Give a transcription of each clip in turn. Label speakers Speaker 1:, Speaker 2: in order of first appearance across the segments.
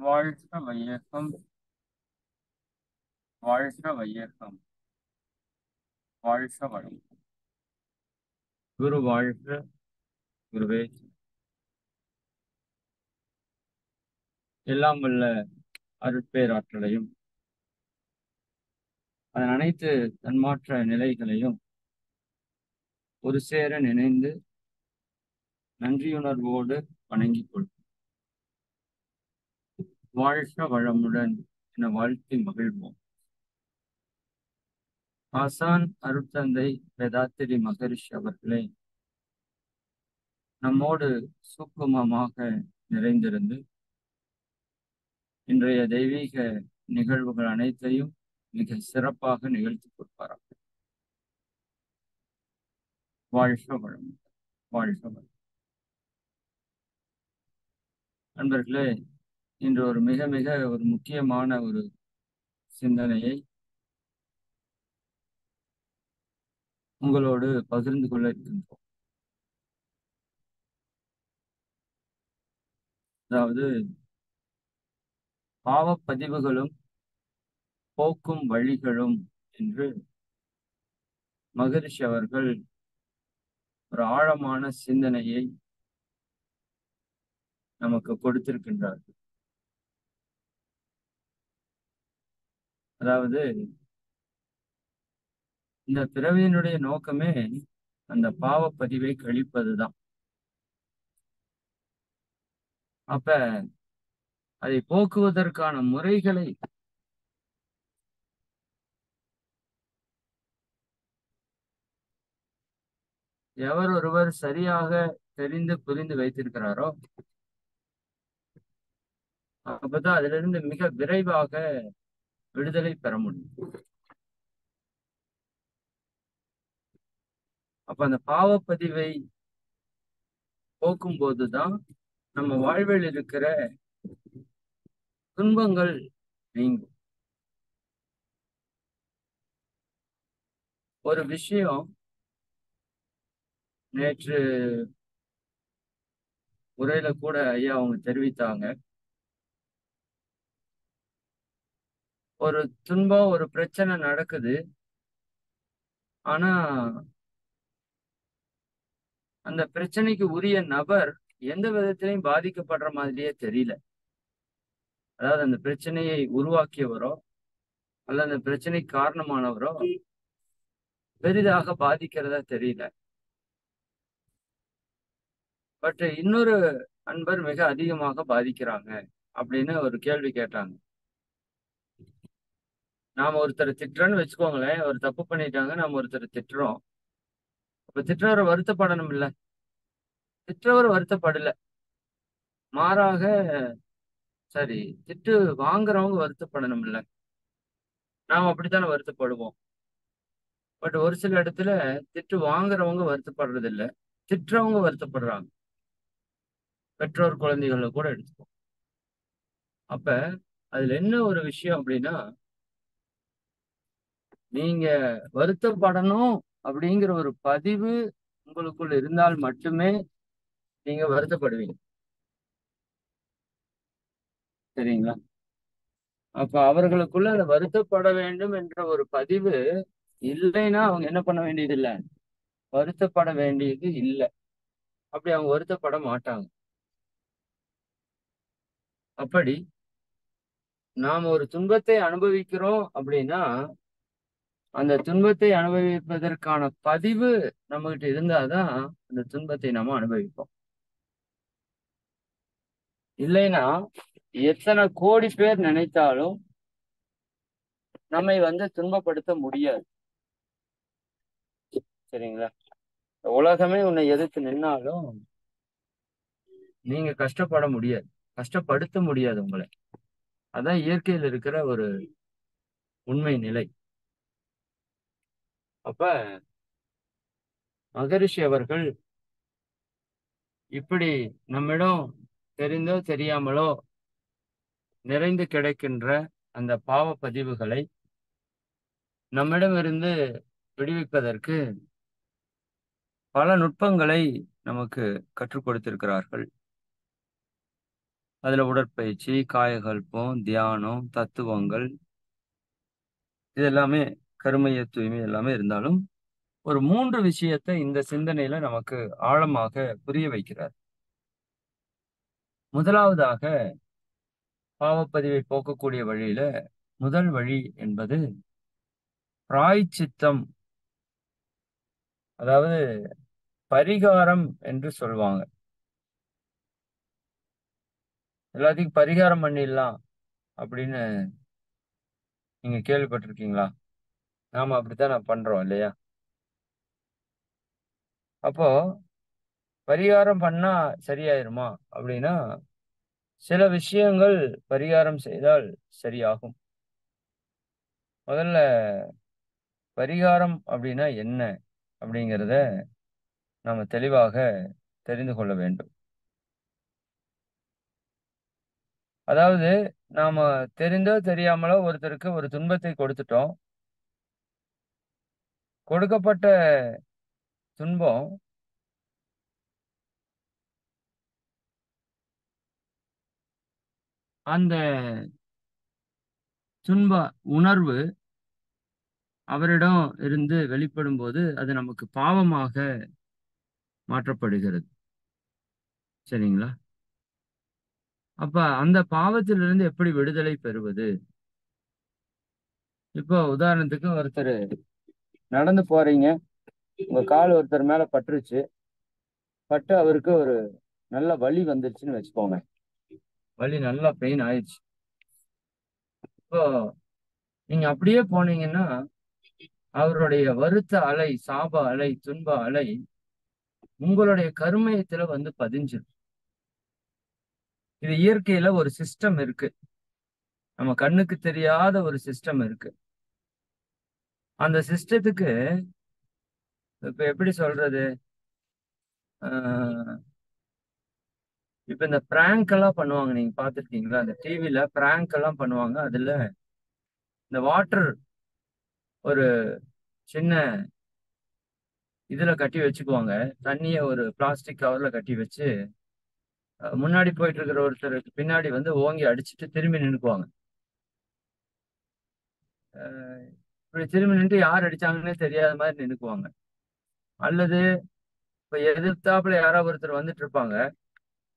Speaker 1: வாழ்க வையகம், வாழ்க வையகம், வாழ்க வளம். குரு வாழ்க, குருவே. எல்லாம் வல்ல அருட்பேராற்றலையும் அதன் அனைத்து தன்மாற்ற நிலைகளையும் ஒரு சேர நினைந்து நன்றியுணர்வோடு வணங்கிக் கொள்வோம். வாழ்க வளமுடன் என வாழ்த்தி மகிழ்வோம். ஆசான் அருட்தந்தை வேதாத்திரி மகரிஷி அவர்களே நம்மோடு சூக்குமமாக நிறைந்திருந்து இன்றைய தெய்வீக நிகழ்வுகள் அனைத்தையும் மிக சிறப்பாக நிகழ்த்தி கொடுப்பாராம். வாழ்க வளம், வாழ்க வளம். நண்பர்களே, இன்று ஒரு மிக மிக ஒரு முக்கியமான ஒரு சிந்தனையை உங்களோடு பகிர்ந்து கொள்ள இருக்கின்றோம். அதாவது பாவப்பதிவுகளும் போக்கும் வழிகளும் என்று மகரிஷி அவர்கள் ஒரு ஆழமான சிந்தனையை நமக்கு கொடுத்திருக்கின்றார்கள். அதாவது இந்த பிறவியினுடைய நோக்கமே அந்த பாவப்பதிவை கழிப்பதுதான். அப்ப அதை போக்குவதற்கான முறைகளை எவர் ஒருவர் சரியாக தெரிந்து புரிந்து வைத்திருக்கிறாரோ அப்பதான் அதிலிருந்து மிக விரைவாக விடுதலை பெற முடியும். அப்ப அந்த பாவப்பதிவை போக்கும் போதுதான் நம்ம வாழ்வில் இருக்கிற துன்பங்கள் நீங்கும். ஒரு விஷயம் நேற்று உரையில கூட ஐயா அவங்க தெரிவித்தாங்க. ஒரு துன்பம், ஒரு பிரச்சனை நடக்குது. ஆனா அந்த பிரச்சனைக்கு உரிய நபர் எந்த விதத்திலையும் பாதிக்கப்படுற மாதிரியே தெரியல. அதாவது அந்த பிரச்சனையை உருவாக்கியவரோ அல்லது அந்த பிரச்சனைக்கு காரணமானவரோ பெரிதாக பாதிக்கிறதா தெரியல. பட் இன்னொரு அன்பர் மிக அதிகமாக பாதிக்கிறாங்க அப்படின்னு ஒரு கேள்வி கேட்டாங்க. நாம ஒருத்தரை திட்டுறோன்னு வச்சுக்கோங்களேன், ஒரு தப்பு பண்ணிட்டாங்க, நாம ஒருத்தரை திட்டுறோம். அப்ப திட்டுறவரை வருத்தப்படணும் இல்ல? திட்டுறவர் வருத்தப்படல, மாறாக சரி திட்டு வாங்குறவங்க வருத்தப்படணும் இல்ல? நாம் அப்படித்தானே வருத்தப்படுவோம். பட் ஒரு சில இடத்துல திட்டு வாங்குறவங்க வருத்தப்படுறது இல்ல, திட்டுறவங்க வருத்தப்படுறாங்க. பெற்றோர் குழந்தைகளை கூட எடுத்துப்போம். அப்ப அதுல என்ன ஒரு விஷயம் அப்படின்னா, நீங்க வருத்தப்படணும் அப்படிங்கிற ஒரு பதிவு உங்களுக்குள் இருந்தால் மட்டுமே நீங்க வருத்தப்படுவீங்க. சரிங்களா? அப்ப அவர்களுக்குள்ள அந்த வருத்தப்பட வேண்டும் என்ற ஒரு பதிவு இல்லைன்னா அவங்க என்ன பண்ண வேண்டியது இல்லை, வருத்தப்பட வேண்டியது இல்லை. அப்படி அவங்க வருத்தப்பட மாட்டாங்க. அப்படி நாம் ஒரு துன்பத்தை அனுபவிக்கிறோம் அப்படின்னா அந்த துன்பத்தை அனுபவிப்பதற்கான பதிவு நம்ம கிட்ட இருந்தாதான் அந்த துன்பத்தை நாம அனுபவிப்போம். இல்லைன்னா எத்தனை கோடி பேர் நினைத்தாலும் நம்மை துன்பப்படுத்த முடியாது. சரிங்களா? உலகமே உன்னை எதிர்த்து நின்னாலும் நீங்க கஷ்டப்பட முடியாது, கஷ்டப்படுத்த முடியாது உங்களை. அதான் இயற்கையில் இருக்கிற ஒரு உண்மை நிலை. அப்ப மகரிஷி அவர்கள் இப்படி நம்மிடம் தெரிந்தோ தெரியாமலோ நிறைந்து கிடைக்கின்ற அந்த பாவ பதிவுகளை நம்மிடமிருந்து விடுவிப்பதற்கு பல நுட்பங்களை நமக்கு கற்றுக் கொடுத்திருக்கிறார்கள். அதுல உடற்பயிற்சி, காயகல்பம், தியானம், தத்துவங்கள் இது எல்லாமே கருமைய தூய்மை எல்லாமே இருந்தாலும் ஒரு 3 விஷயத்தை இந்த சிந்தனையில நமக்கு ஆழமாக புரிய வைக்கிறார். முதலாவதாக பாவப்பதிவை போக்கக்கூடிய வழியில முதல் வழி என்பது பிராயச்சித்தம். அதாவது பரிகாரம் என்று சொல்வாங்க. எல்லாத்துக்கும் பரிகாரம் பண்ணிடலாம் அப்படின்னு நீங்க கேள்விப்பட்டிருக்கீங்களா? நாம அப்படித்தான் பண்றோம் இல்லையா? அப்போ பரிகாரம் பண்ணா சரியாயிருமா அப்படின்னா, சில விஷயங்கள் பரிகாரம் செய்தால் சரியாகும். முதல்ல பரிகாரம் அப்படின்னா என்ன அப்படிங்கிறத நாம தெளிவாக தெரிந்து கொள்ள வேண்டும். அதாவது நாம தெரிந்தோ தெரியாமலோ ஒருத்தருக்கு ஒரு துன்பத்தை கொடுத்துட்டோம். கொடுக்கப்பட்ட துன்பம் அந்த துன்ப உணர்வு அவரிடம் இருந்து வெளிப்படும்போது அது நமக்கு பாவமாக மாற்றப்படுகிறது. சரிங்களா? அப்ப அந்த பாவத்திலிருந்து எப்படி விடுதலை பெறுவது? இப்போ உதாரணத்துக்கு ஒருத்தர் நடந்து போறீங்க. உங்க கால் ஒருத்தர் மேல பட்டுருச்சு. பட்டு அவருக்கு ஒரு நல்ல வலி வந்துருச்சுன்னு வச்சுக்கோங்க. வலி நல்லா பெயின் ஆயிடுச்சு. இப்போ நீங்க அப்படியே போனீங்கன்னா, அவருடைய வருத்த அலை, சாப அலை, துன்ப அலை உங்களுடைய கருமையத்துல வந்து பதிஞ்சிரும். இது இயற்கையில ஒரு சிஸ்டம் இருக்கு. நம்ம கண்ணுக்கு தெரியாத ஒரு சிஸ்டம் இருக்கு. அந்த சிஸ்டத்துக்கு இப்ப எப்படி சொல்றது? அ இப்ப இந்த பிராங்க் எல்லாம் பண்ணுவாங்க. நீங்க பார்த்திருக்கீங்களா? அந்த டிவில பிராங்க் எல்லாம் பண்ணுவாங்க. அதுல இந்த வாட்டர் ஒரு சின்ன இதுல கட்டி வச்சுக்குவாங்க. தண்ணிய ஒரு பிளாஸ்டிக் கவர்ல கட்டி வச்சு, முன்னாடி போயிட்டு இருக்கிற ஒருத்தருக்கு பின்னாடி வந்து ஓங்கி அடிச்சுட்டு திரும்பி நின்னுக்குவாங்க. அ இப்படி திரும்பி நின்னுட்டு யார் அடிச்சாங்கன்னே தெரியாத மாரி நின்னுக்குவாங்க. அல்லது இப்ப எதிர்த்தாப்புல யாராவது ஒருத்தர் வந்துட்டு இருப்பாங்க.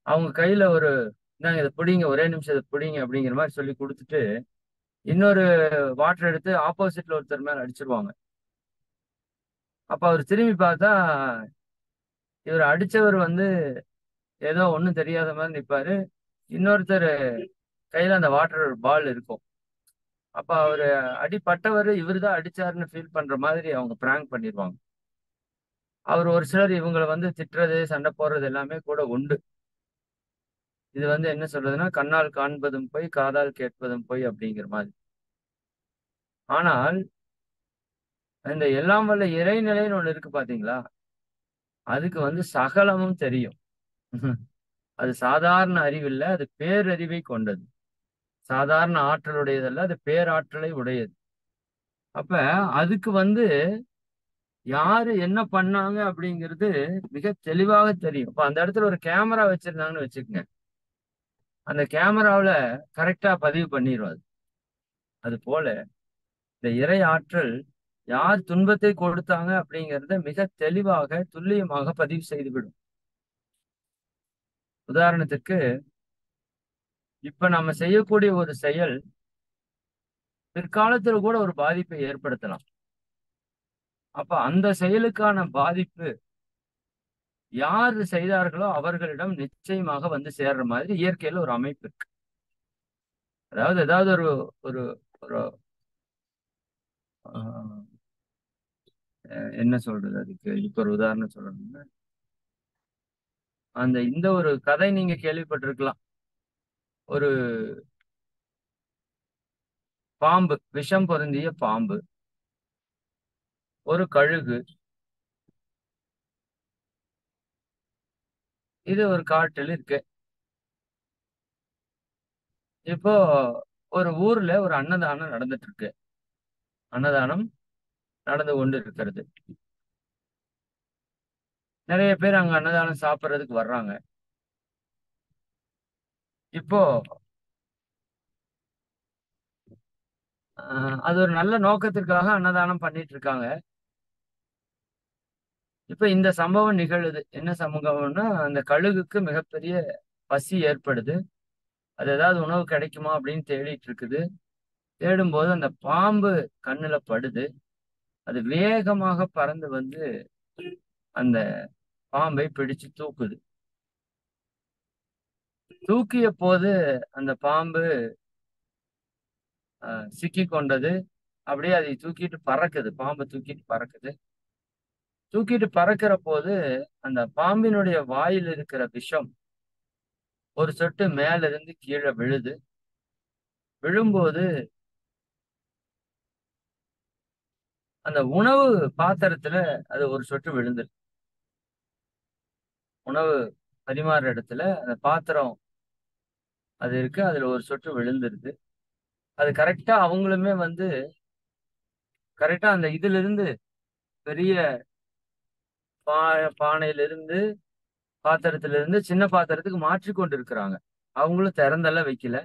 Speaker 1: அவங்க கையில ஒரு இந்தாங்க இத புடிங்க, ஒரே நிமிஷம் இத புடிங்க அப்படிங்கிற மாரி சொல்லி குடுத்துட்டு, இன்னொரு வாட்டர் எடுத்து ஆப்போசிட்ல ஒருத்தர் மேல அடிச்சுருவாங்க. அப்ப அவரு திரும்பி பார்த்தா, இவரு அடிச்சவர் வந்து ஏதோ ஒண்ணும் தெரியாத மாரி நிப்பாரு. இன்னொருத்தரு கையில அந்த வாட்டர் பால் இருக்கும். அப்ப அவரு அடிபட்டவரு இவரு தான் அடிச்சாருன்னு ஃபீல் பண்ற மாதிரி அவங்க பிராங்க் பண்ணிருவாங்க. அவரு ஒரு சிலர் இவங்கள வந்து திட்டுறது, சண்டை போடுறது எல்லாமே கூட உண்டு. இது வந்து என்ன சொல்றதுன்னா, கண்ணால் காண்பதும் பொய், காதால் கேட்பதும் பொய் அப்படிங்கிற மாரி. ஆனால், இந்த எல்லாம் வல்ல இறைநிலைன்னு ஒண்ணு இருக்கு பார்த்தீங்களா? அதுக்கு வந்து சகலமும் தெரியும். அது சாதாரண அறிவில்ல, அது பேரறிவை கொண்டது. சாதாரண ஆற்றலுடையதல்ல, அது பேராற்றலை உடையது. அப்ப அதுக்கு வந்து யாரு என்ன பண்ணாங்க அப்படிங்கிறது மிக தெளிவாக தெரியும். இப்ப அந்த இடத்துல ஒரு கேமரா வச்சிருந்தாங்கன்னு வச்சுக்கங்க. அந்த கேமராவுல கரெக்ட்டா பதிவு பண்ணிரும் அது. அதுபோல இந்த இறை ஆற்றல் யார் துன்பத்தை கொடுத்தாங்க அப்படிங்கிறத மிக தெளிவாக, துல்லியமாக பதிவு செய்துவிடும். உதாரணத்திற்கு, இப்ப நம்ம செய்யக்கூடிய ஒரு செயல் பிற்காலத்துல கூட ஒரு பாதிப்பை ஏற்படுத்தலாம். அப்ப அந்த செயலுக்கான பாதிப்பு யாரு செய்தார்களோ அவர்களிடம் நிச்சயமாக வந்து சேர்ற மாதிரி இயற்கையில ஒரு அமைப்பு இருக்கு. அதாவது ஏதாவது ஒரு ஒரு ஒரு ஆ என்ன சொல்றது அதுக்கு? இப்ப ஒரு உதாரணம் சொல்லணும்னா, இந்த ஒரு கதை நீங்க கேள்விப்பட்டிருக்கலாம். ஒரு பாம்பு, விஷம் பொருந்திய பாம்பு, ஒரு கழுகு. இது ஒரு காட்டில் இருக்கு. இப்போ ஒரு ஊர்ல ஒரு அன்னதானம் நடந்துட்டு இருக்கு. அன்னதானம் நடந்து கொண்டு இருக்கிறது. நெறைய பேர் அங்க அன்னதானம் சாப்பிடுறதுக்கு வர்றாங்க. இப்போ அது ஒரு நல்ல நோக்கத்திற்காக அன்னதானம் பண்ணிட்டு இருக்காங்க. இப்ப இந்த சம்பவம் நிகழுது. என்ன சம்பவம்னா, அந்த கழுகுக்கு மிகப்பெரிய பசி ஏற்படுது. அது ஏதாவது உணவு கிடைக்குமா அப்படின்னு தேடிட்டு இருக்குது. தேடும்போது அந்த பாம்பு கண்ணுல படுது. அது வேகமாக பறந்து வந்து அந்த பாம்பை பிடிச்சு தூக்குது. தூக்கிய போது அந்த பாம்பு சிக்கிக் கொண்டது. அப்படியே அதை தூக்கிட்டு பறக்குது. பாம்ப தூக்கிட்டு பறக்குது. தூக்கிட்டு பறக்கிற போது, அந்த பாம்பினுடைய வாயில் இருக்கிற விஷம் ஒரு சொட்டு மேல இருந்து கீழ விழுது. விழும்போது அந்த உணவு பாத்திரத்துல அது ஒரு சொட்டு விழுந்துருது. உணவு பரிமாறுற இடத்துல அந்த பாத்திரம் அது இருக்கு. அதுல ஒரு சொட்டு விழுந்துருது. அது கரெக்ட்டா அவங்களுமே வந்து கரெக்ட்டா அந்த இதிலிருந்து பெரிய பா பானையிலிருந்து, பாத்திரத்திலிருந்து சின்ன பாத்திரத்துக்கு மாற்றிக் கொண்டிருக்கிறாங்க. அவங்களும் திறந்தெல்லாம் வைக்கல.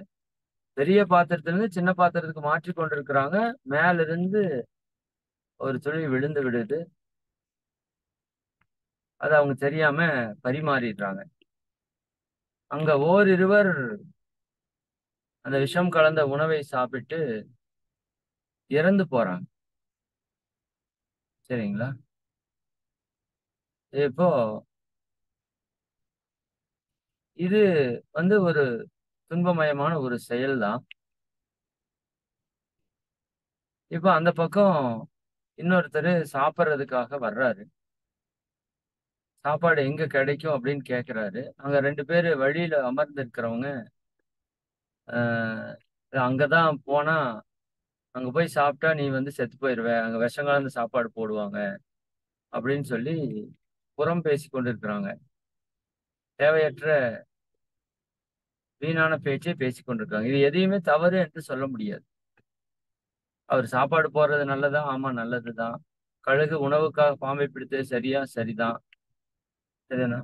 Speaker 1: பெரிய பாத்திரத்திலிருந்து சின்ன பாத்திரத்துக்கு மாற்றிக் கொண்டிருக்கிறாங்க. மேல இருந்து ஒரு துளி விழுந்து விடுது. அத அவங்க தெரியாம பரிமாறிடுறாங்க. அங்க ஓரிருவர் அந்த விஷம் கலந்த உணவை சாப்பிட்டு இறந்து போறாங்க. சரிங்களா? இப்போ இது வந்து ஒரு துன்பமயமான ஒரு செயல் தான். இப்ப அந்த பக்கம் இன்னொருத்தரு சாப்பிடுறதுக்காக வர்றாரு. சாப்பாடு எங்க கிடைக்கும் அப்படின்னு கேட்கிறாரு. அங்க 2 பேரு வழியில அமர்ந்திருக்கிறவங்க, அ அங்க தான் போனா அங்க போய் சாப்பிட்டா நீ வந்து செத்து போயிருவ. அங்க விஷம் கலந்த சாப்பாடு போடுவாங்க. அப்படின்னு சொல்லி புறம் பேசிக் கொண்டிருக்கிறாங்க. தேவையற்ற வீணான பேச்சை பேசிக் கொண்டிருக்காங்க. இது எதையுமே தவறு என்று சொல்ல முடியாது. அவர் சாப்பாடு போடுறது நல்லதா? ஆமா நல்லதுதான். கழுகு உணவுக்காக பாம்பை பிடித்தது சரியா? சரிதான். சரிதானா?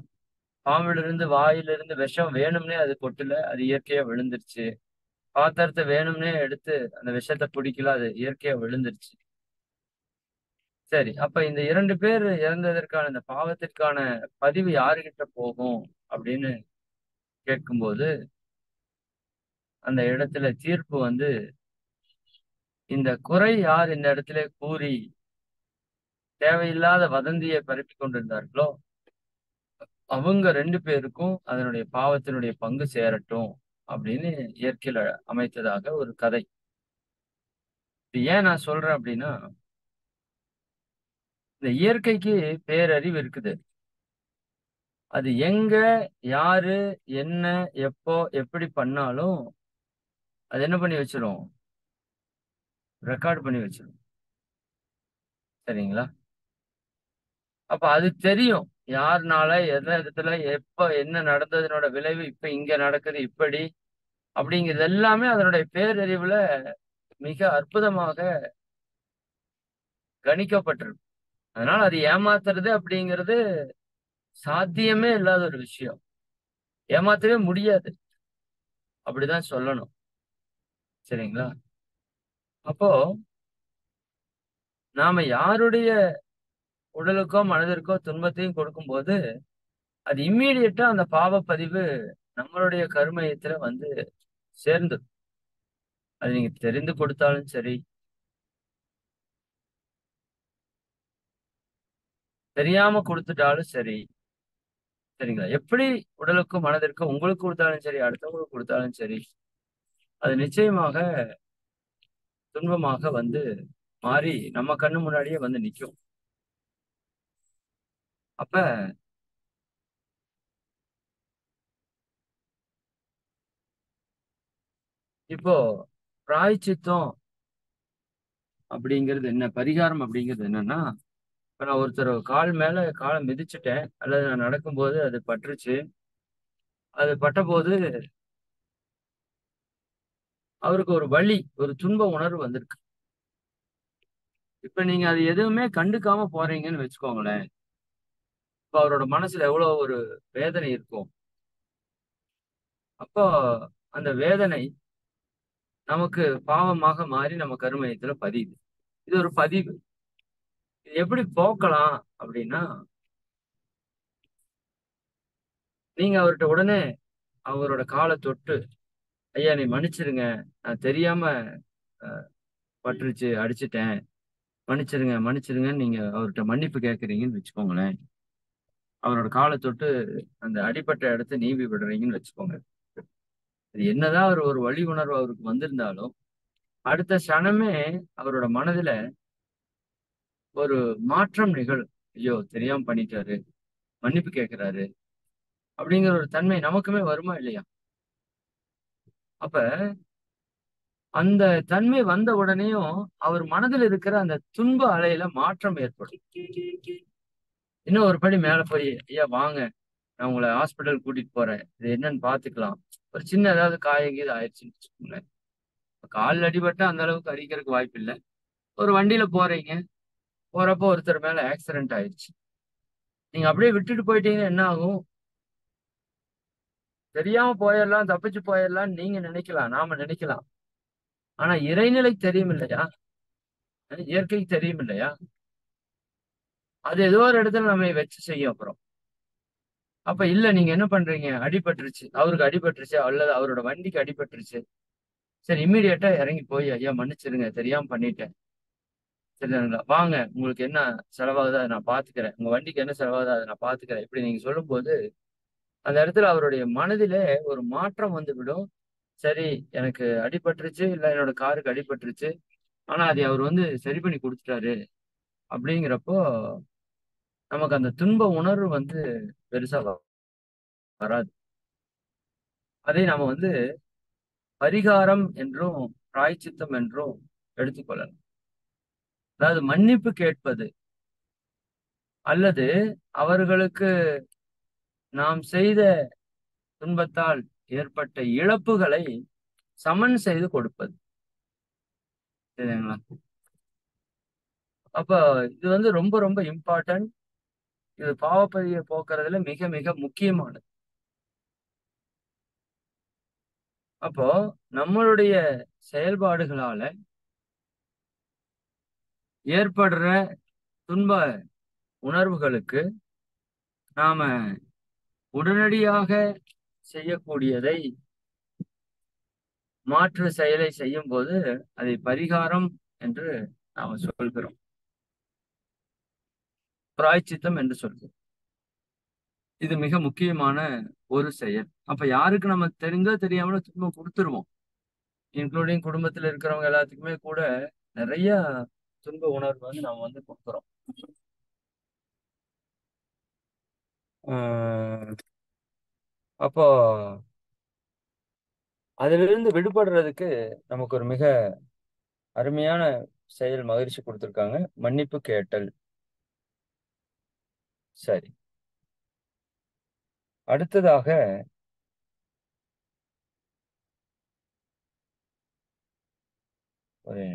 Speaker 1: பாம்பிலிருந்து வாயிலிருந்து விஷம் வேணும்னே அது கொட்டல. அது இயற்கையா விழுந்துருச்சு. பாத்திரத்த வேணும்னே எடுத்து அந்த விஷத்த குடிக்கல. அது இயற்கையா விழுந்துருச்சு. சரி. அப்ப இந்த 2 பேர் இறந்ததற்கான இந்த பாவத்திற்கான பதிவு யாருகிட்ட போகும்? அப்படின்னு கேட்கும்போது, அந்த இடத்துல தீர்ப்பு வந்து இந்த குறை யார் இந்த இடத்திலே கூறி தேவையில்லாத வதந்தியை பரப்பிக் கொண்டிருந்தார்களோ, அவங்க 2 பேருக்கும் அதனுடைய பாவத்தினுடைய பங்கு சேரட்டும் அப்படின்னு இயற்கையில அமைத்ததாக ஒரு கதை. இது ஏன் நான் சொல்றேன் அப்படின்னா, இந்த இயற்கைக்கு பேரறிவு இருக்குது. அது எங்க, யாரு, என்ன, எப்போ, எப்படி பண்ணாலும், அது என்ன பண்ணி வச்சிரும்? ரெக்கார்ட் பண்ணி வச்சிரும். சரிங்களா? அப்ப அது தெரியும். யார்னால, எந்த இடத்துல, எப்ப என்ன நடந்ததனோட விளைவு இப்ப இங்க நடக்குது இப்படி, அப்படிங்கிறது எல்லாமே அதனுடைய பேரறிவுல மிக அற்புதமாக கணிக்கப்பட்டிருக்கு. அதனால அது ஏமாத்துறது அப்படிங்கிறது சாத்தியமே இல்லாத ஒரு விஷயம். ஏமாத்தவே முடியாது. அப்படிதான் சொல்லணும். சரிங்களா? அப்போ நாம யாருடைய உடலுக்கோ, மனதிற்கோ துன்பத்தையும் கொடுக்கும்போது, அது இம்மீடியட்டா அந்த பாவப்பதிவு நம்மளுடைய கருமையத்துல வந்து சேர்ந்துரும். அது நீங்க தெரிந்து கொடுத்தாலும் சரி, தெரியாம குடுத்துட்டாலும் சரி, சரிங்களா? எப்படி உடலுக்கும், மனதிற்கும் உங்களுக்கு குடுத்தாலும் சரி, அடுத்தவங்களுக்கு குடுத்தாலும் சரி, அது நிச்சயமாக துன்பமாக வந்து மாறி நம்ம கண்ணு முன்னாடியே வந்து நிக்கும். அப்ப இப்போ பிராயச்சித்தம் அப்படிங்கிறது என்ன? பரிகாரம் அப்படிங்கிறது என்னன்னா, இப்ப நான் ஒருத்தர் கால் மேல கால மிதிச்சுட்டேன். அல்லது நான் நடக்கும்போது அது பட்டுருச்சு. அது பட்டபோது அவருக்கு ஒரு வலி, ஒரு துன்ப உணர்வு வந்திருக்கு. இப்ப நீங்க அது எதுவுமே கண்டுக்காம போறீங்கன்னு வச்சுக்கோங்களேன். இப்ப அவரோட மனசுல எவ்வளோ ஒரு வேதனை இருக்கும். அப்போ அந்த வேதனை நமக்கு பாவமாக மாறி நம்ம கருமையத்துல பதியுது. இது ஒரு பதிவு. இது எப்படி போக்கலாம் அப்படின்னா, நீங்க அவர்ட்ட உடனே அவரோட கால தொட்டு, ஐயா என்னை மன்னிச்சிருங்க. நான் தெரியாம அ பட்டுருச்சு, அடிச்சுட்டேன். மன்னிச்சிருங்க, மன்னிச்சிருங்கன்னு நீங்க அவர்ட்ட மன்னிப்பு கேட்கிறீங்கன்னு வச்சுக்கோங்களேன். அவரோட கால தொட்டு அந்த அடிபட்ட இடத்த நீவி விடுறீங்கன்னு வச்சுக்கோங்க. அது என்னதான் ஒரு வலி உணர்வு அவருக்கு வந்திருந்தாலும், அடுத்த க்ஷணமே அவரோட மனதுல ஒரு மாற்றம் நிகழும். ஐயோ! தெரியாம பண்ணிட்டாரு. மன்னிப்பு கேட்கிறாரு. அப்படிங்கிற ஒரு தன்மை நமக்குமே வருமா இல்லையா? அப்ப அந்த தன்மை வந்த உடனேயும் அவர் மனதில் இருக்கிற அந்த துன்ப அலையில மாற்றம் ஏற்படும். இன்னும் ஒரு படி மேல போய், ஐயா வாங்க, நான் உங்கள ஹாஸ்பிட்டல் கூட்டிட்டு போறேன். இது என்னன்னு பார்த்துக்கலாம். ஒரு சின்ன ஏதாவது காயம் கீது ஆயிடுச்சுன்னு வச்சுக்கோங்களேன். கால்ல அடிபட்டா அந்த அளவுக்கு அடிக்கிறதுக்கு வாய்ப்பு இல்ல. ஒரு வண்டியில போறீங்க. போறப்போ ஒருத்தர் மேல ஆக்சிடென்ட் ஆயிடுச்சு. நீங்க அப்படியே விட்டுட்டு போயிட்டீங்கன்னா என்ன ஆகும்? தெரியாம போயிரலாம், தப்பிச்சு போயிரலாம்ன்னு நீங்க நினைக்கலாம். நாம நினைக்கலாம். ஆனா இறைநிலைக்கு தெரியும் இல்லையா? இயற்கைக்கு தெரியும் இல்லையா? அது ஏதோ ஒரு இடத்துல நம்மை வச்சு செய்யும் அப்புறம். அப்ப இல்ல நீங்க என்ன பண்றீங்க? அடிபட்டுருச்சு. அவருக்கு அடிபட்டுருச்சு அல்லது அவரோட வண்டிக்கு அடிபட்டுருச்சு. சரி இம்மீடியட்டா இறங்கி போய், ஐயா மன்னிச்சிடுங்க. தெரியாம பண்ணிட்டேன். சரிங்களா? வாங்க உங்களுக்கு என்ன செலவாகுதோ அத நான் பார்த்துக்கிறேன். உங்க வண்டிக்கு என்ன செலவாகுதோ அத நான் பார்த்துக்கிறேன். இப்படி நீங்க சொல்லும்போது, அந்த இடத்துல அவருடைய மனதிலே ஒரு மாற்றம் வந்துவிடும். சரி எனக்கு அடிபட்டுருச்சு, இல்ல என்னோட காருக்கு அடிபட்டுருச்சு. ஆனா அதை அவர் சரி பண்ணி குடுத்துட்டாரு. அப்படிங்கிறப்போ, நமக்கு அந்த துன்ப உணர்வு பெருசா வராது. அதை நாம பரிகாரம் என்றும், பிராயச்சித்தம் என்றும் எடுத்துக்கொள்ளலாம். அதாவது மன்னிப்பு கேட்பது அல்லது அவர்களுக்கு நாம் செய்த துன்பத்தால் ஏற்பட்ட இழப்புகளை சமன் செய்து கொடுப்பது. சரிங்களா? அப்ப இது ரொம்ப ரொம்ப இம்பார்ட்டன்ட். இது பாவப்பதிய போக்குறதுல மிக மிக முக்கியமானது. அப்போ நம்மளுடைய செயல்பாடுகளால ஏற்படுற துன்ப உணர்வுகளுக்கு நாம உடனடியாக செய்யக்கூடியதை மாற்று செயலை செய்யும்போது அதை பரிகாரம் என்று நாம சொல்கிறோம். பிராயச்சித்தம் என்று சொல்கிறோம். இது மிக முக்கியமான ஒரு செயல். அப்ப யாருக்கு நம்ம தெரிந்தோ தெரியாமலோ துன்பம் குடுத்துருவோம். இன்க்ளூடிங் குடும்பத்துல இருக்கிறவங்க எல்லாத்துக்குமே கூட நிறைய துன்ப உணர்வு நாம குடுக்குறோம். ஆஹ் அப்போ அதிலிருந்து விடுபடுறதுக்கு நமக்கு ஒரு மிக அருமையான செயல் மகிழ்ச்சி கொடுத்திருக்காங்க. மன்னிப்பு கேட்டல். சரி. அடுத்ததாக ஒரு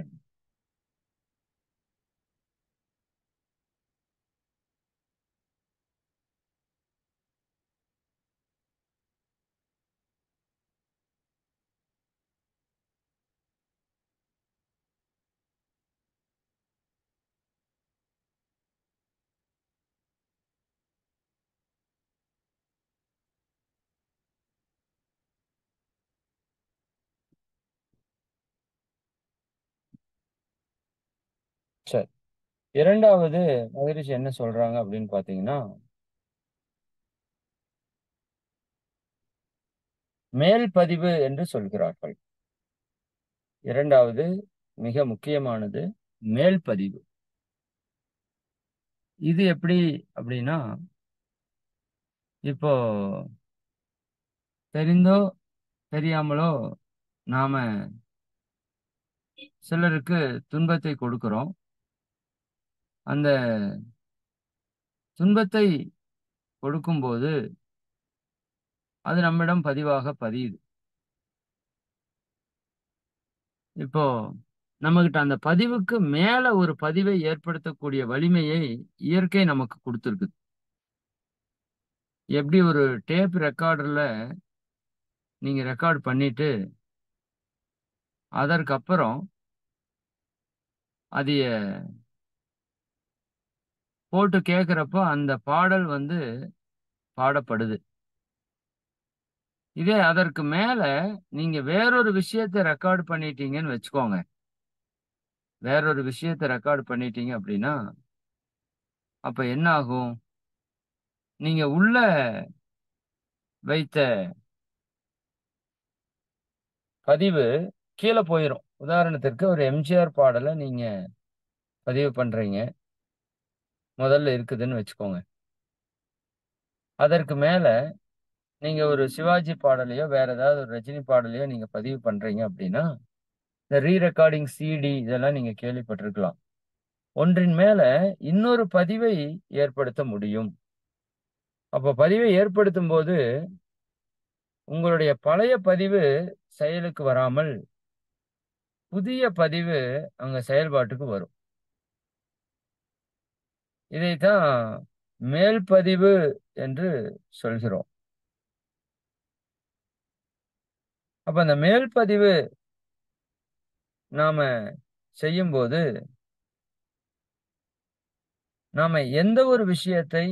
Speaker 1: சரி. இரண்டாவது மகரிஷி என்ன சொல்றாங்க அப்படின்னு பாத்தீங்கன்னா, மேல் பதிவு என்று சொல்கிறார்கள். இரண்டாவது மிக முக்கியமானது மேல் பதிவு. இது எப்படி அப்படின்னா, இப்போ தெரிந்தோ தெரியாமலோ நாம சிலருக்கு துன்பத்தை கொடுக்கிறோம். அந்த துன்பத்தை கொடுக்கும்போது அது நம்மிடம் பதிவாக பதியுது. இப்போ நம்மகிட்ட அந்த பதிவுக்கு மேல ஒரு பதிவை ஏற்படுத்தக்கூடிய வலிமையை இயற்கை நமக்கு கொடுத்திருக்கு. எப்படி ஒரு டேப் ரெக்கார்டர்ல நீங்க ரெக்கார்ட் பண்ணிட்டு அதற்கப்புறம் அதைய போட்டு கேட்கிறப்போ அந்த பாடல் வந்து பாடப்படுது. இதே அதற்கு மேல நீங்க வேறொரு விஷயத்த ரெக்கார்ட் பண்ணிட்டீங்கன்னு வச்சுக்கோங்க. வேறொரு விஷயத்த ரெக்கார்ட் பண்ணிட்டீங்க அப்படின்னா, அப்ப என்ன ஆகும்? நீங்க உள்ள வைத்த பதிவு கீழ போயிரும். உதாரணத்திற்கு ஒரு எம்ஜிஆர் பாடல நீங்க பதிவு பண்றீங்க. முதல்ல இருக்குதுன்னு வச்சுக்கோங்க. அதற்கு மேல நீங்க ஒரு சிவாஜி பாடலையோ, வேற ஏதாவது ஒரு ரஜினி பாடலையோ நீங்க பதிவு பண்றீங்க அப்படின்னா, இந்த ரெக்கார்டிங் சிடி இதெல்லாம் நீங்க கேள்விப்பட்டிருக்கலாம். ஒன்றின் மேல இன்னொரு பதிவை ஏற்படுத்த முடியும். அப்ப பதிவை ஏற்படுத்தும்போது, உங்களுடைய பழைய பதிவு செயலுக்கு வராமல், புதிய பதிவு அங்க செயல்பாட்டுக்கு வரும். இதைத்தான் மேல் பதிவு என்று சொல்கிறோம். அப்ப அந்த மேல் பதிவு நாம செய்யும்போது, நாம எந்த ஒரு விஷயத்தை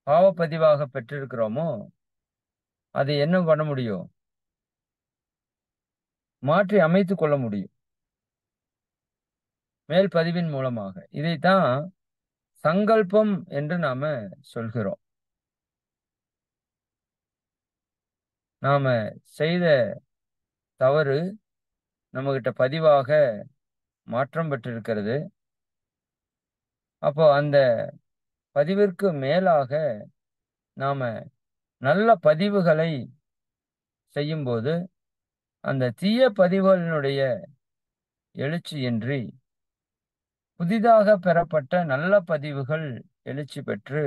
Speaker 1: பாவப்பதிவாக பெற்றிருக்கிறோமோ, அதை என்ன பண்ண முடியும்? மாற்றி அமைத்துக் கொள்ள முடியும். மேல் பதிவின் மூலமாக. இதைத்தான் சங்கல்பம் என்று நாம சொல்கிறோம். நாம செய்த தவறு நம்மகிட்ட பதிவாக மாற்றம் பெற்றிருக்கிறது. அப்போ அந்த பதிவிற்கு மேலாக நாம நல்ல பதிவுகளை செய்யும்போது, அந்த தீய பதிவுகளினுடைய எழுச்சியின்றி, புதிதாக பெறப்பட்ட நல்ல பதிவுகள் எழுச்சி பெற்று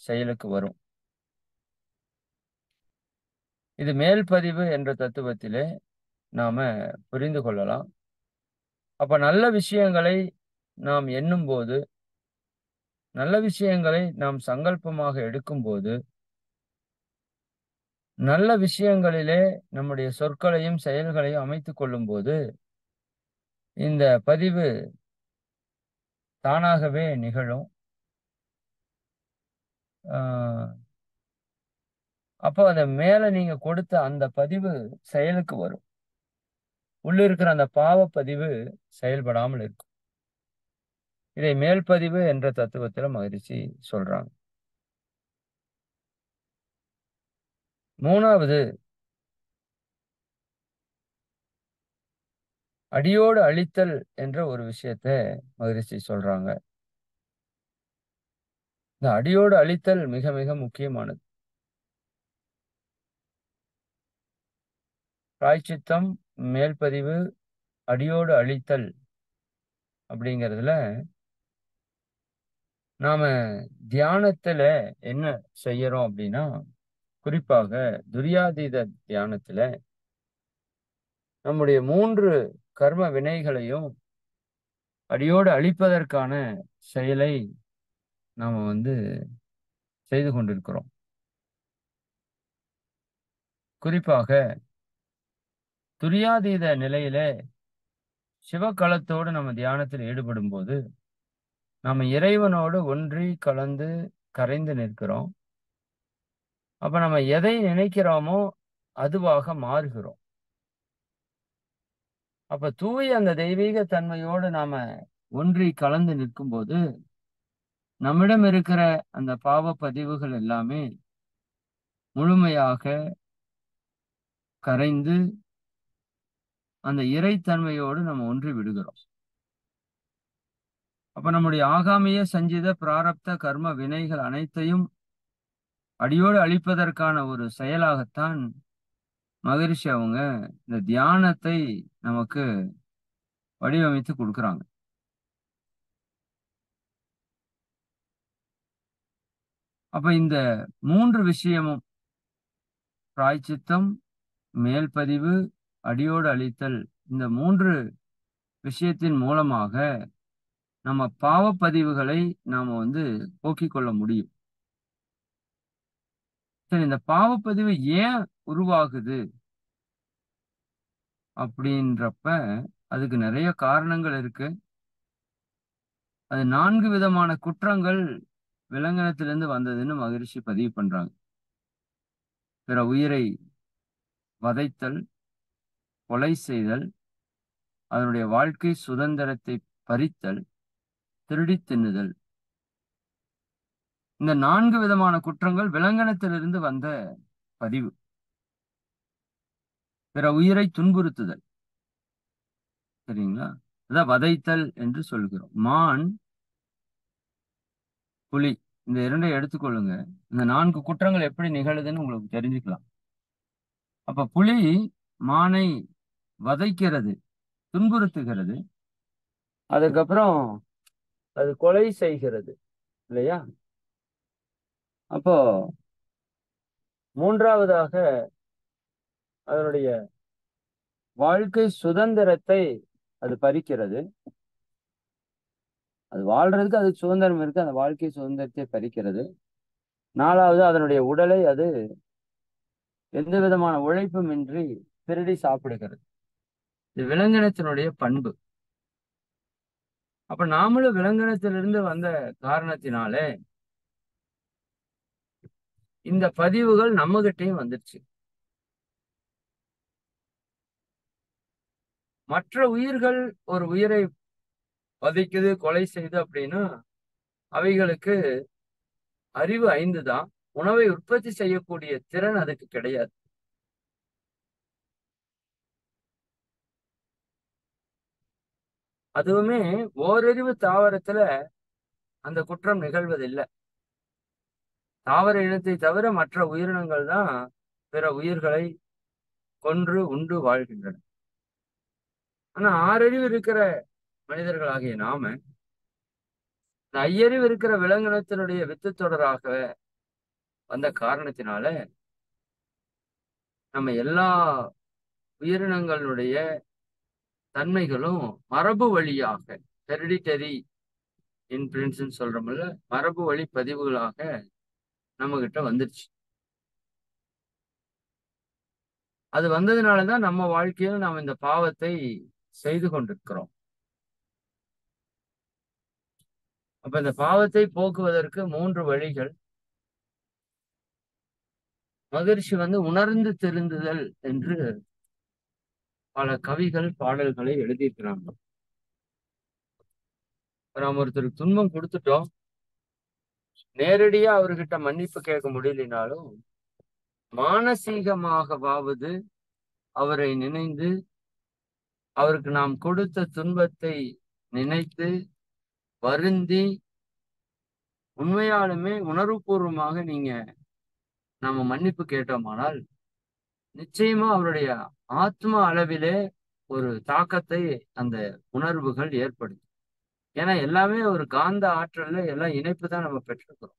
Speaker 1: செயலுக்கு வரும். இது மேல் பதிவு என்ற தத்துவத்திலே நாம புரிந்து கொள்ளலாம். அப்ப நல்ல விஷயங்களை நாம் எண்ணும்போது, நல்ல விஷயங்களை நாம் சங்கல்பமாக எடுக்கும்போது, நல்ல விஷயங்களிலே நம்முடைய சொற்களையும், செயல்களையும் அமைத்துக் கொள்ளும்போது, இந்த பதிவு தானாகவே நிகழும். ஆ அப்போ அத மேல நீங்க கொடுத்த அந்த பதிவு செயலுக்கு வரும். உள்ள இருக்கிற அந்த பாவப்பதிவு செயல்படாமல் இருக்கும். இதை மேல் பதிவு என்ற தத்துவத்தில மகிழ்ச்சி சொல்றாங்க. 3வது அடியோடு அழித்தல் என்ற ஒரு விஷயத்த மகிழ்ச்சி சொல்றாங்க. இந்த அடியோடு அழித்தல் மிக மிக முக்கியமானது. பிராயச்சித்தம், மேல் பதிவு, அடியோடு அழித்தல் அப்படிங்கிறதுல நாம தியானத்துல என்ன செய்யறோம் அப்படின்னா, குறிப்பாக துரியாதீத தியானத்துல நம்முடைய 3 கர்ம வினைகளையும் அடியோடு அழிப்பதற்கான செயலை நாம செய்து கொண்டிருக்கிறோம். குறிப்பாக துரியாதீத நிலையிலே சிவக்களத்தோடு நம்ம தியானத்தில் ஈடுபடும்போது, நம்ம இறைவனோடு ஒன்றி கலந்து கரைந்து நிற்கிறோம். அப்ப நம்ம எதை நினைக்கிறோமோ அதுவாக மாறுகிறோம். அப்ப தூய அந்த தெய்வீக தன்மையோடு நாம ஒன்றி கலந்து நிற்கும்போது, நம்மிடம் இருக்கிற அந்த பாவ பதிவுகள் எல்லாமே முழுமையாக கரைந்து அந்த இறைத்தன்மையோடு நம்ம ஒன்றி விடுகிறோம். அப்ப நம்முடைய ஆகாமிய சஞ்சித பிராரப்த கர்ம வினைகள் அனைத்தையும் அடியோடு அழிப்பதற்கான ஒரு செயலாகத்தான் மகரிஷி அவங்க இந்த தியானத்தை நமக்கு வடிவமைத்து கொடுக்குறாங்க. அப்ப இந்த 3 விஷயமும் பிராயச்சித்தம், மேல்பதிவு, அடியோடு அழித்தல், இந்த 3 விஷயத்தின் மூலமாக நம்ம பாவப்பதிவுகளை நாம போக்கிக் கொள்ள முடியும். சரி, இந்த பாவப்பதிவு ஏன் உருவாகுது அப்படின்றப்ப அதுக்கு நிறைய காரணங்கள் இருக்கு. அது 4 விதமான குற்றங்கள் விலங்கினத்திலிருந்து வந்ததுன்னு மகரிஷி பதிவு பண்றாங்க. பிற உயிரை வதைத்தல், கொலை செய்தல், அதனுடைய வாழ்க்கை சுதந்திரத்தை பறித்தல், திருடித் தின்னுதல். இந்த 4 விதமான குற்றங்கள் விலங்கினத்திலிருந்து வந்த பதிவு. பிற உயிரை துன்புறுத்துதல். சரிங்களா? அதான் வதைத்தல் என்று சொல்கிறோம். மான், புலி இந்த 2ஐ எடுத்துக்கொள்ளுங்க. இந்த 4 குற்றங்கள் எப்படி நிகழுதுன்னு உங்களுக்கு தெரிஞ்சுக்கலாம். அப்ப புலி மானை வதைக்கிறது, துன்புறுத்துகிறது. அதுக்கப்புறம் அது கொலை செய்கிறது இல்லையா? அப்போ மூன்றாவதாக அதனுடைய வாழ்க்கை சுதந்திரத்தை அது பறிக்கிறது. அது வாழ்றதுக்கு அதுக்கு சுதந்திரம் இருக்கு, அந்த வாழ்க்கை சுதந்திரத்தை பறிக்கிறது. 4வது அதனுடைய உடலை அது எந்த விதமான உழைப்பும் இன்றி திருடி சாப்பிடுகிறது. இது விலங்கினத்தினுடைய பண்பு. அப்ப நாமளும் விலங்கினத்திலிருந்து வந்த காரணத்தினாலே இந்த பதிவுகள் நம்ம கிட்டையும் வந்துருச்சு. மற்ற உயிர்கள் ஒரு உயிரை வதைக்குது, கொலை செய்து அப்படின்னா அவைகளுக்கு அறிவு 5 தான். உணவை உற்பத்தி செய்யக்கூடிய திறன் அதுக்கு கிடையாது. அதுவுமே ஓரறிவு தாவரத்துல அந்த குற்றம் நிகழ்வதில்லை. தாவர இனத்தை தவிர மற்ற உயிரினங்கள் தான் பிற உயிர்களை கொன்று உண்டு வாழ்கின்றன. ஆனா 6 அறிவு இருக்கிற மனிதர்களாகிய நாம இந்த 5 அறிவு இருக்கிற விலங்கினத்தினுடைய வித்து தொடராக வந்த காரணத்தினால நம்ம எல்லா உயிரினங்களுடைய தன்மைகளும் மரபு வழியாக ஹெரிடிட்டரி இன்ஃப்ளூயன்ஸ் சொல்றோம்ல, மரபு வழி பதிவுகளாக நம்ம கிட்ட வந்துருச்சு. அது வந்ததுனாலதான் நம்ம வாழ்க்கையில் நாம் இந்த பாவத்தை செய்து கொண்டிருக்கிறோம். அப்ப இந்த பாவத்தை போக்குவதற்கு 3 வழிகள். மகரிஷி உணர்ந்து திருந்துதல் என்று பல கவிகள் பாடல்களை எழுதியிருக்கிறாங்க. நாம் ஒருத்தருக்கு துன்பம் கொடுத்துட்டோம், நேரடியா அவர்கிட்ட மன்னிப்பு கேட்க முடியலினாலும் மானசீகமாகவாவது அவரை நினைந்து அவருக்கு நாம் கொடுத்த துன்பத்தை நினைத்து வருந்தி உண்மையாலுமே உணர்வுபூர்வமாக நாம மன்னிப்பு கேட்டோமானால் நிச்சயமா அவருடைய ஆத்ம அளவிலே ஒரு தாக்கத்தை அந்த உணர்வுகள் ஏற்படுத்தும். ஏன்னா எல்லாமே ஒரு காந்த ஆற்றல்ல எல்லாம் இணைப்பு தான் நம்ம பெற்றிருக்கிறோம்.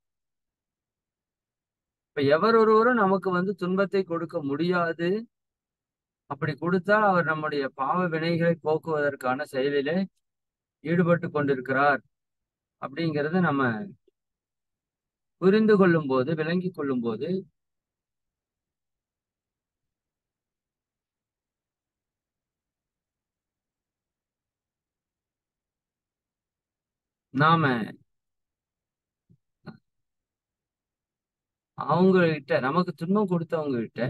Speaker 1: இப்ப எவர் ஒருவரும் நமக்கு துன்பத்தை கொடுக்க முடியாது. அப்படி கொடுத்தால் அவர் நம்முடைய பாவ வினைகளை போக்குவதற்கான செயலிலே ஈடுபட்டு கொண்டிருக்கிறார் அப்படிங்கிறத நம்ம புரிந்து கொள்ளும் போது, விளங்கி கொள்ளும் போது நாம அவங்க கிட்ட, நமக்கு துன்பம் கொடுத்தவங்க கிட்ட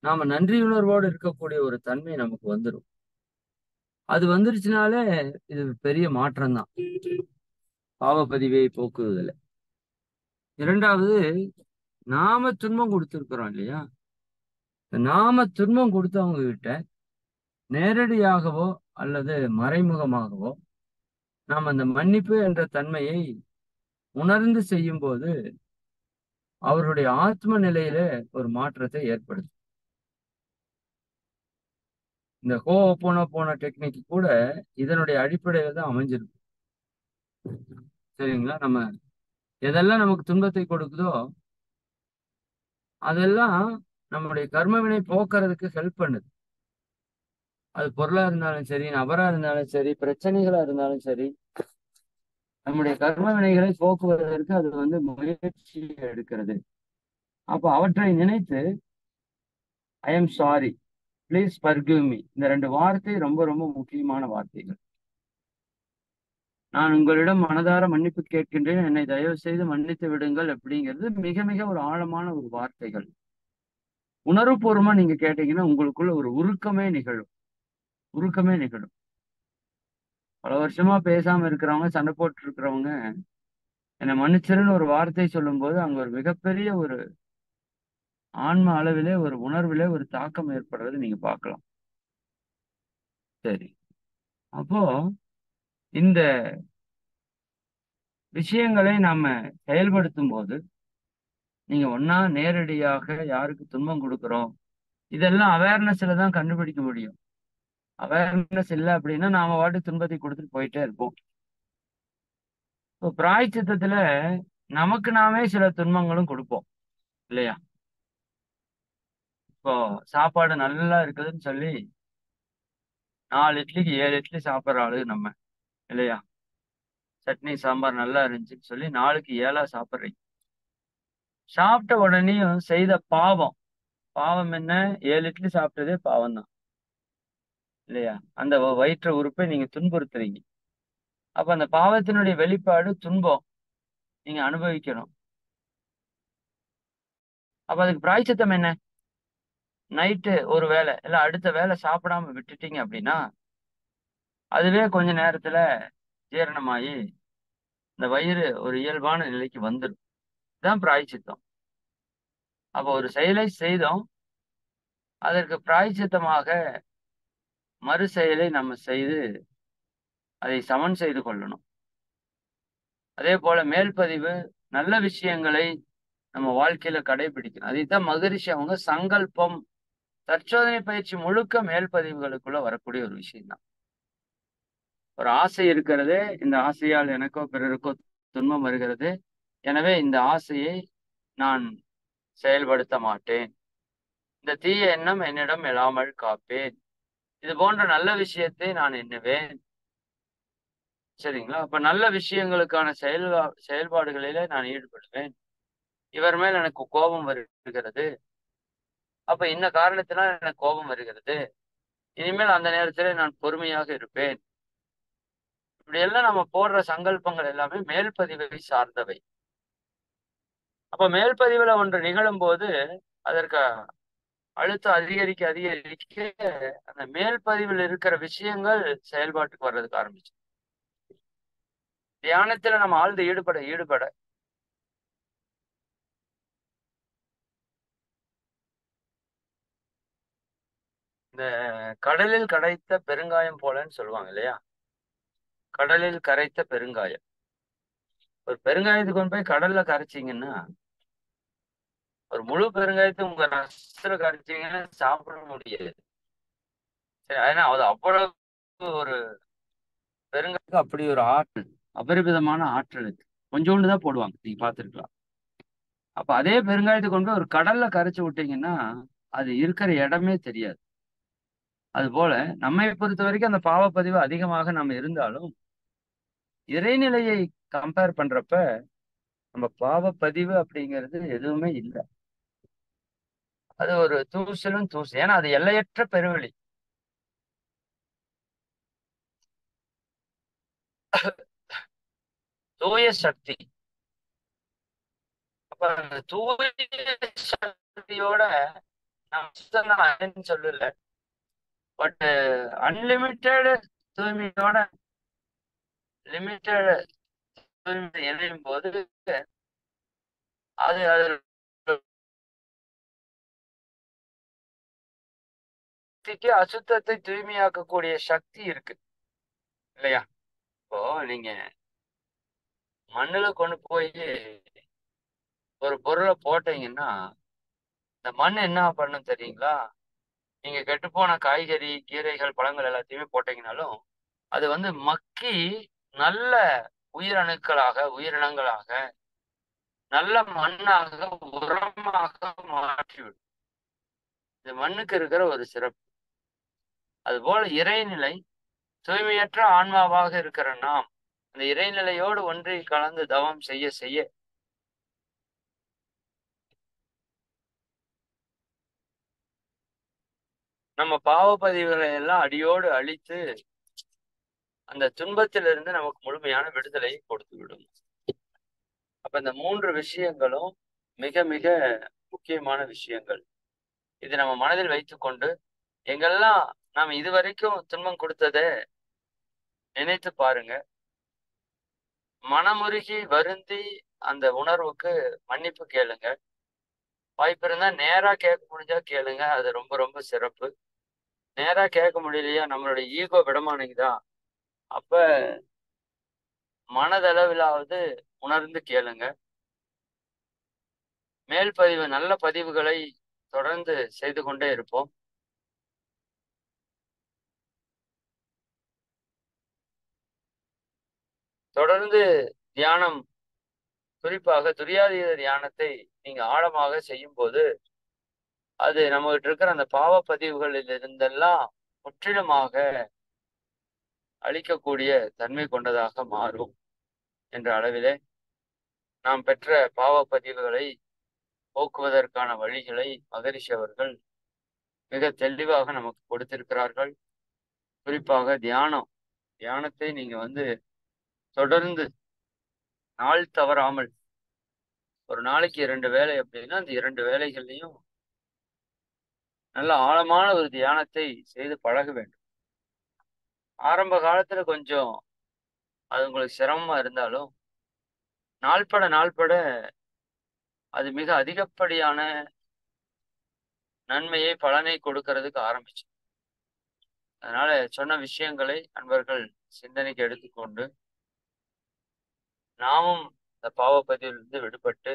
Speaker 1: நாம நன்றியுணர்வோடு இருக்கக்கூடிய ஒரு தன்மை நமக்கு வந்துடும். அது வந்துருச்சுனாலே இது பெரிய மாற்றம் தான் பாவப்பதிவை போக்குவதில். 2வது, நாம துன்பம் கொடுத்திருக்கிறோம் இல்லையா? நாம துன்பம் கொடுத்தவங்க கிட்ட நேரடியாகவோ அல்லது மறைமுகமாகவோ நாம் அந்த மன்னிப்பு என்ற தன்மையை உணர்ந்து செய்யும் போது அவருடைய ஆத்ம நிலையில ஒரு மாற்றத்தை ஏற்படுத்தும். இந்த ஹோபோனோபோனோ டெக்னிக் கூட இதனுடைய அடிப்படையில தான் அமைஞ்சிருக்கு. சரிங்களா? நம்ம எதெல்லாம் நமக்கு துன்பத்தை கொடுக்குதோ அதெல்லாம் நம்முடைய கர்மவினை போக்குறதுக்கு ஹெல்ப் பண்ணுது. அது பொருளா இருந்தாலும் சரி, நபரா இருந்தாலும் சரி, பிரச்சனைகளா இருந்தாலும் சரி, நம்முடைய கர்ம வினைகளை போக்குவதற்கு அது முயற்சி எடுக்கிறது. அப்ப அவற்றை நினைத்து I am sorry, please forgive me, இந்த 2 வார்த்தை ரொம்ப ரொம்ப முக்கியமான வார்த்தைகள். நான் உங்களிடம் மனதார மன்னிப்பு கேட்கின்றேன், என்னை தயவு செய்து மன்னித்து விடுங்கள் அப்படிங்கிறது மிக மிக ஒரு ஆழமான ஒரு வார்த்தைகள். உணர்வுபூர்வமா நீங்க கேட்டீங்கன்னா உங்களுக்குள்ள ஒரு உருக்கமே நிகழும். உருக்கமே நிகழும். பல வருஷமா பேசாம இருக்கிறவங்க, சண்டை போட்டு இருக்கிறவங்க என்னை மன்னிச்சிருன்னு ஒரு வார்த்தை சொல்லும்போது அங்க ஒரு மிகப்பெரிய ஒரு ஆன்ம அளவிலே ஒரு உணர்விலே ஒரு தாக்கம் ஏற்படுறது நீங்க பார்க்கலாம். சரி. அப்போ இந்த விஷயங்களை நாம செயல்படுத்தும் போது நீங்க ஒண்ணா நேரடியாக யாருக்கு துன்பம் கொடுக்கிறோம், இதெல்லாம் அவேர்னஸ்ல தான் கண்டுபிடிக்க முடியும். அவேர்னஸ் இல்லை அப்படின்னா நாம வாட்டு துன்பத்தை கொடுத்துட்டு போயிட்டே இருப்போம். இப்போ பிராயச்சித்தத்துல நமக்கு நாமே சில துன்பங்களும் கொடுப்போம் இல்லையா? இப்போ சாப்பாடு நல்லா இருக்குதுன்னு சொல்லி 4 இட்லிக்கு 7 இட்லி சாப்பிட்ற ஆளு நம்ம இல்லையா? சட்னி சாம்பார் நல்லா இருந்துச்சுன்னு சொல்லி 4க்கு 7ஆ சாப்பிட்றீங்க. சாப்பிட்ட உடனேயும் செய்த பாவம். பாவம் என்ன? 7 இட்லி சாப்பிட்டதே பாவம் தான் இல்லையா? அந்த வயிற்று உறுப்பை நீங்க துன்புறுத்துறீங்க. அப்ப அந்த பாவத்தினுடைய வெளிப்பாடு துன்பம். நீங்க அனுபவிக்கணும். அப்ப அதுக்கு பிராயச்சித்தம் என்ன? நைட்டு ஒரு வேளை இல்ல அடுத்த வேளை சாப்பிடாம விட்டுட்டீங்க அப்படின்னா அதுவே கொஞ்ச நேரத்துல ஜீரணமாயி இந்த வயிறு ஒரு இயல்பான நிலைக்கு வந்துடும். இதுதான் பிராயச்சித்தம். அப்ப ஒரு செயலை செய்தோம், அதற்கு பிராயச்சித்தமாக மறு செயலை நம்ம செய்து அதை சமன் செய்து கொள்ளணும். அதே போல மேல்பதிவு, நல்ல விஷயங்களை நம்ம வாழ்க்கையில கடைபிடிக்கணும். அதைத்தான் மகரிஷி அவங்க சங்கல்பம், தற்சோதனை பயிற்சி முழுக்க மேல்பதிவுகளுக்குள்ள வரக்கூடிய ஒரு விஷயம் தான். ஒரு ஆசை இருக்கிறது, இந்த ஆசையால் எனக்கோ பிறருக்கோ துன்பம் வருகிறது, எனவே இந்த ஆசையை நான் செயல்படுத்த மாட்டேன், இந்த தீய எண்ணம் என்னிடம் எழாமல் காப்பேன், இது போன்ற நல்ல விஷயத்தை நான் எண்ணுவேன். சரிங்களா? அப்ப நல்ல விஷயங்களுக்கான செயல்பாடுகளிலே நான் ஈடுபடுவேன். இவர் மேல் எனக்கு கோபம் வருகிறது, அப்ப இந்த காரணத்தினால் எனக்கு கோபம் வருகிறது, இனிமேல் அந்த நேரத்திலே நான் பொறுமையாக இருப்பேன். இப்படி எல்லாம் நம்ம போடுற சங்கல்பங்கள் எல்லாமே மேல்பதிவை சார்ந்தவை. அப்ப மேல்பதிவுல ஒன்று நிகழும் போது அதற்கு அழுத்தம் அதிகரிக்க அதிகரிக்க அந்த மேல்பதிவில் இருக்கிற விஷயங்கள் செயல்பாட்டுக்கு வர்றதுக்கு ஆரம்பிச்சு. தியானத்துல நம்ம ஆழ்ந்து ஈடுபட ஈடுபட இந்த கடலில் கரைத்த பெருங்காயம் போலன்னு சொல்லுவாங்க இல்லையா? கடலில் கரைத்த பெருங்காயம். ஒரு பெருங்காயத்தை கொண்டு போய் கடல்ல கரைச்சிங்கன்னா ஒரு முழு பெருங்காயத்தை உங்க ரசத்துல கரைச்சிங்கன்னா சாப்பிட முடியாது. சரி, ஏன்னா அது அவ்வளவு ஒரு பெருங்காயத்துக்கு அப்படி ஒரு ஆற்றல், அபரிமிதமான ஆற்றல் இருக்கு. கொஞ்சோண்டு தான் போடுவாங்க, நீங்க பார்த்திருக்கலாம். அப்ப அதே பெருங்காயத்தை கொண்டு போய் ஒரு கடல்ல கரைச்சு விட்டீங்கன்னா அது இருக்கிற இடமே தெரியாது. அது போல நம்மை பொறுத்த வரைக்கும் அந்த பாவப்பதிவு அதிகமாக நம்ம இருந்தாலும் இறைநிலையை கம்பேர் பண்றப்ப நம்ம பாவப்பதிவு அப்படிங்கிறது எதுவுமே இல்லை. அது ஒரு தூசலும் தூசு. ஏன்னா அது எல்லையற்ற பெருவெளி. தூய சக்தி. அப்ப அந்த தூய சக்தியோட நான் சொல்லல, பட் அன்லிமிட்டெட் தூய்மையோட லிமிட்டெட் தூய்மை இணையும் போது அது அது அசுத்தத்தை தூய்மையாக்கக்கூடிய சக்தி இருக்கு இல்லையா? இப்போ நீங்க மண்ணுல கொண்டு போய் ஒரு பொருளை போட்டீங்கன்னா இந்த மண் என்ன பண்ணும் தெரியுங்களா? நீங்க கெட்டுப்போன காய்கறி, கீரைகள், பழங்கள் எல்லாத்தையுமே போட்டீங்கன்னாலும் அது மக்கி நல்ல உயிரணுக்களாக, உயிரினங்களாக, நல்ல மண்ணாக, உரமாக மாற்றிவிடும். இது மண்ணுக்கு இருக்கிற ஒரு சிறப்பு. அதுபோல இறைநிலை தூய்மையற்ற ஆன்மாவாக இருக்கிற நாம் அந்த இறைநிலையோடு ஒன்றி கலந்து தவம் செய்ய செய்ய நம்ம பாவ பதிவுகளை எல்லாம் அடியோடு அழித்து அந்த துன்பத்திலிருந்து நமக்கு முழுமையான விடுதலையை கொடுத்து விடும். அப்ப இந்த 3 விஷயங்களும் மிக மிக முக்கியமான விஷயங்கள். இது நம்ம மனதில் வைத்துக்கொண்டு எங்கெல்லாம் நாம் இதுவரைக்கும் துன்பம் கொடுத்ததை நினைத்து பாருங்க. மனமுருகி வருந்தி அந்த உணர்வுக்கு மன்னிப்பு கேளுங்க. வாய்ப்பு இருந்தா நேரா கேட்க முடிஞ்சா கேளுங்க. அது ரொம்ப ரொம்ப சிறப்பு. நேரா கேட்க முடியலையா, நம்மளுடைய ஈகோ விடமாட்டேங்குதா, அப்ப மனதளவிலாவது உணர்ந்து கேளுங்க. மேல் பதிவு நல்ல பதிவுகளை தொடர்ந்து செய்து கொண்டே இருப்போம். தொடர்ந்து தியானம், குறிப்பாக துரியாதீத தியானத்தை நீங்க ஆழமாக செய்யும்போது அது நம்மகிட்ட இருக்கிற அந்த பாவ பதிவுகளில் இருந்தெல்லாம் முற்றிலுமாக அழிக்கக்கூடிய தன்மை கொண்டதாக மாறும் என்ற அளவிலே நாம் பெற்ற பாவ பதிவுகளை போக்குவதற்கான வழிகளை மகரிஷி அவர்கள் மிக தெளிவாக நமக்கு கொடுத்திருக்கிறார்கள். குறிப்பாக தியானத்தை நீங்க தொடர்ந்து நாள் தவறாமல் ஒரு நாளைக்கு 2 வேளை அப்படின்னா அந்த 2 வேளைகள்லையும் நல்ல ஆழமான ஒரு தியானத்தை செய்து பழக வேண்டும். ஆரம்ப காலத்துல கொஞ்சம் அது உங்களுக்கு சிரமமா இருந்தாலும் நாள்பட அது மிக அதிகப்படியான நன்மையை பலனை கொடுக்கறதுக்கு ஆரம்பிச்சு. அதனால சொன்ன விஷயங்களை நண்பர்கள் சிந்தனைக்கு எடுத்துக்கொண்டு நாமும் இந்த பாவப்பதிவிலிருந்து விடுபட்டு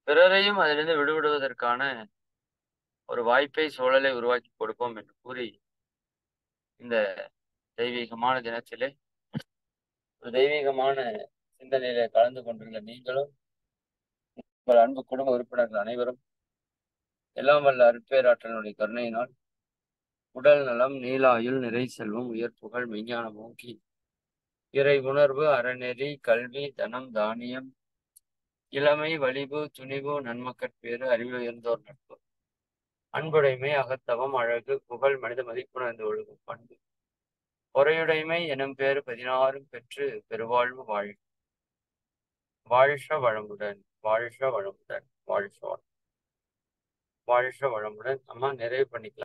Speaker 1: பிறரையும் அதிலிருந்து விடுபடுவதற்கான ஒரு வாய்ப்பை சூழலை உருவாக்கி கொடுப்போம் என்று கூறி இந்த தெய்வீகமான தினத்திலே ஒரு தெய்வீகமான சிந்தனையில கலந்து கொண்டுள்ள நீங்களும் உங்கள் அன்பு குடும்ப உறுப்பினர்கள் அனைவரும் எல்லாம் வல்ல அருட்பேராற்றலுடைய கருணையினால் உடல் நலம், நீலாயுள், நிறை செல்வம், உயர் புகழ், மெஞ்ஞானம் ஓங்கி இறை உணர்வு, அறநெறி, கல்வி, தனம், தானியம், இளமை, வலிவு, துணிவு, நன்மக்கட்பேறு, அறிவு உயர்ந்தோர் நட்பு, அன்புடைமை, அகத்தவம், அழகு, புகழ், மனித மதிப்புணர்ந்து ஒழுகும் பண்பு, பொறையுடைமை எனும் பேறு 16 பெற்று பெருவாழ்வு வாழ்க. வாழ்க வளமுடன், வாழ்க வளமுடன், வாழ்க வளமுடன். அம்மா நிறைவு பண்ணிக்கலாம்.